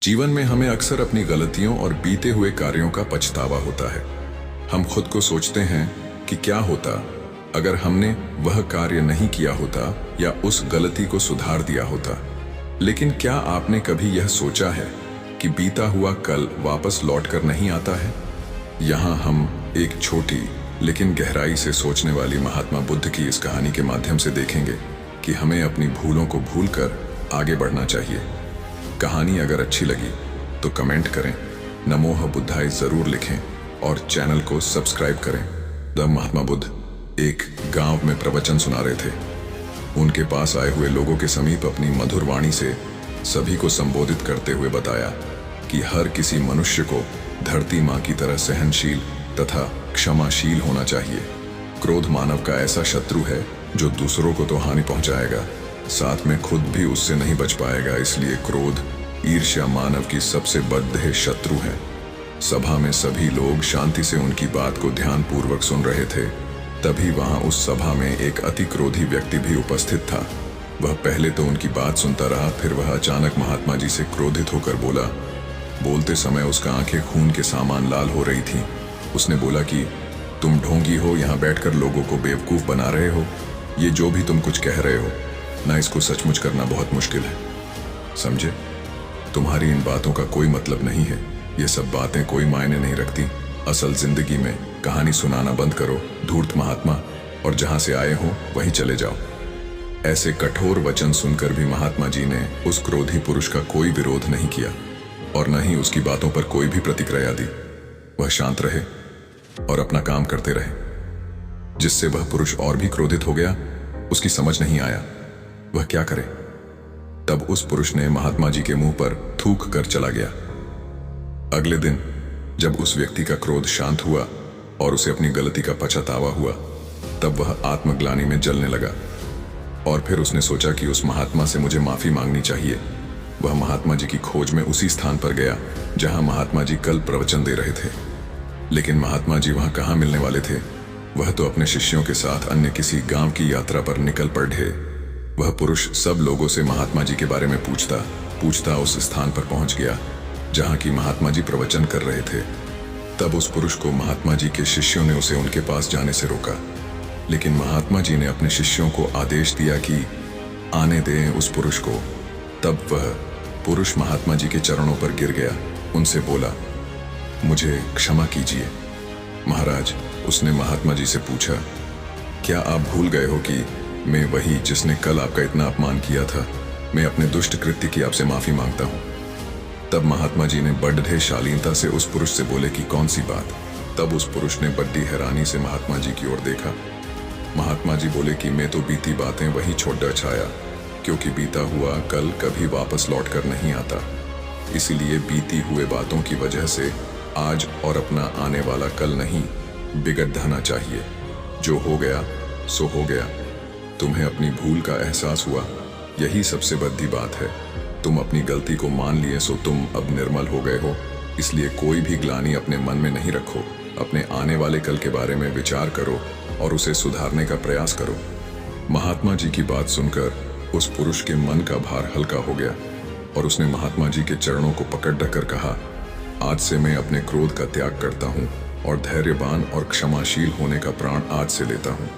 जीवन में हमें अक्सर अपनी गलतियों और बीते हुए कार्यों का पछतावा होता है। हम खुद को सोचते हैं कि क्या होता अगर हमने वह कार्य नहीं किया होता या उस गलती को सुधार दिया होता। लेकिन क्या आपने कभी यह सोचा है कि बीता हुआ कल वापस लौट कर नहीं आता है? यहाँ हम एक छोटी लेकिन गहराई से सोचने वाली महात्मा बुद्ध की इस कहानी के माध्यम से देखेंगे कि हमें अपनी भूलों को भूलकर आगे बढ़ना चाहिए। कहानी अगर अच्छी लगी तो कमेंट करें, नमोः बुद्धाय जरूर लिखें और चैनल को सब्सक्राइब करें। द महात्मा बुद्ध एक गांव में प्रवचन सुना रहे थे। उनके पास आए हुए लोगों के समीप अपनी मधुर वाणी से सभी को संबोधित करते हुए बताया कि हर किसी मनुष्य को धरती माँ की तरह सहनशील तथा क्षमाशील होना चाहिए। क्रोध मानव का ऐसा शत्रु है जो दूसरों को तो हानि पहुंचाएगा, साथ में खुद भी उससे नहीं बच पाएगा। इसलिए क्रोध, ईर्ष्या मानव की सबसे बद्ध शत्रु है। सभा में सभी लोग शांति से उनकी बात को ध्यानपूर्वक सुन रहे थे। तभी वहां उस सभा में एक अति क्रोधी व्यक्ति भी उपस्थित था। वह पहले तो उनकी बात सुनता रहा, फिर वह अचानक महात्मा जी से क्रोधित होकर बोला। बोलते समय उसका आंखें खून के समान लाल हो रही थीं। उसने बोला कि तुम ढोंगी हो, यहाँ बैठकर लोगों को बेवकूफ बना रहे हो। ये जो भी तुम कुछ कह रहे हो ना, इसको सचमुच करना बहुत मुश्किल है, समझे? तुम्हारी इन बातों का कोई मतलब नहीं है। ये सब बातें कोई मायने नहीं रखती। असल जिंदगी में कहानी सुनाना बंद करो, धूर्त महात्मा, और जहां से आए हो वहीं चले जाओ। ऐसे कठोर वचन सुनकर भी महात्मा जी ने उस क्रोधी पुरुष का कोई विरोध नहीं किया और न ही उसकी बातों पर कोई भी प्रतिक्रिया दी। वह शांत रहे और अपना काम करते रहे, जिससे वह पुरुष और भी क्रोधित हो गया। उसकी समझ नहीं आया वह क्या करे। तब उस पुरुष ने महात्मा जी के मुंह पर थूक कर चला गया। अगले दिन जब उस व्यक्ति का क्रोध शांत हुआ और उसे अपनी गलती का पछतावा हुआ, तब वह आत्मग्लानि में जलने लगा और फिर उसने सोचा कि उस महात्मा से मुझे माफी मांगनी चाहिए। वह महात्मा जी की खोज में उसी स्थान पर गया जहां महात्मा जी कल प्रवचन दे रहे थे। लेकिन महात्मा जी वहां कहाँ मिलने वाले थे? वह तो अपने शिष्यों के साथ अन्य किसी गांव की यात्रा पर निकल पड़े। वह पुरुष सब लोगों से महात्मा जी के बारे में पूछता पूछता उस स्थान पर पहुंच गया जहां की महात्मा जी प्रवचन कर रहे थे। तब उस पुरुष को महात्मा जी के शिष्यों ने उसे उनके पास जाने से रोका। लेकिन महात्मा जी ने अपने शिष्यों को आदेश दिया कि आने दें उस पुरुष को। तब वह पुरुष महात्मा जी के चरणों पर गिर गया। उनसे बोला, मुझे क्षमा कीजिए महाराज। उसने महात्मा जी से पूछा, क्या आप भूल गए हो कि मैं वही जिसने कल आपका इतना अपमान किया था? मैं अपने दुष्ट कृत्य की आपसे माफी मांगता हूं। तब महात्मा जी ने बड़े शालीनता से उस पुरुष से बोले कि कौन सी बात? तब उस पुरुष ने बड़ी हैरानी से महात्मा जी की ओर देखा। महात्मा जी बोले कि मैं तो बीती बातें वहीं छोड़ छाया, क्योंकि बीता हुआ कल कभी वापस लौट कर नहीं आता। इसीलिए बीती हुए बातों की वजह से आज और अपना आने वाला कल नहीं बिगड़ जाना चाहिए। जो हो गया सो हो गया। तुम्हें अपनी भूल का एहसास हुआ, यही सबसे बड़ी बात है। तुम अपनी गलती को मान लिए सो तुम अब निर्मल हो गए हो। इसलिए कोई भी ग्लानि अपने मन में नहीं रखो। अपने आने वाले कल के बारे में विचार करो और उसे सुधारने का प्रयास करो। महात्मा जी की बात सुनकर उस पुरुष के मन का भार हल्का हो गया और उसने महात्मा जी के चरणों को पकड़ कर कहा, आज से मैं अपने क्रोध का त्याग करता हूँ और धैर्यवान और क्षमाशील होने का प्राण आज से लेता हूँ।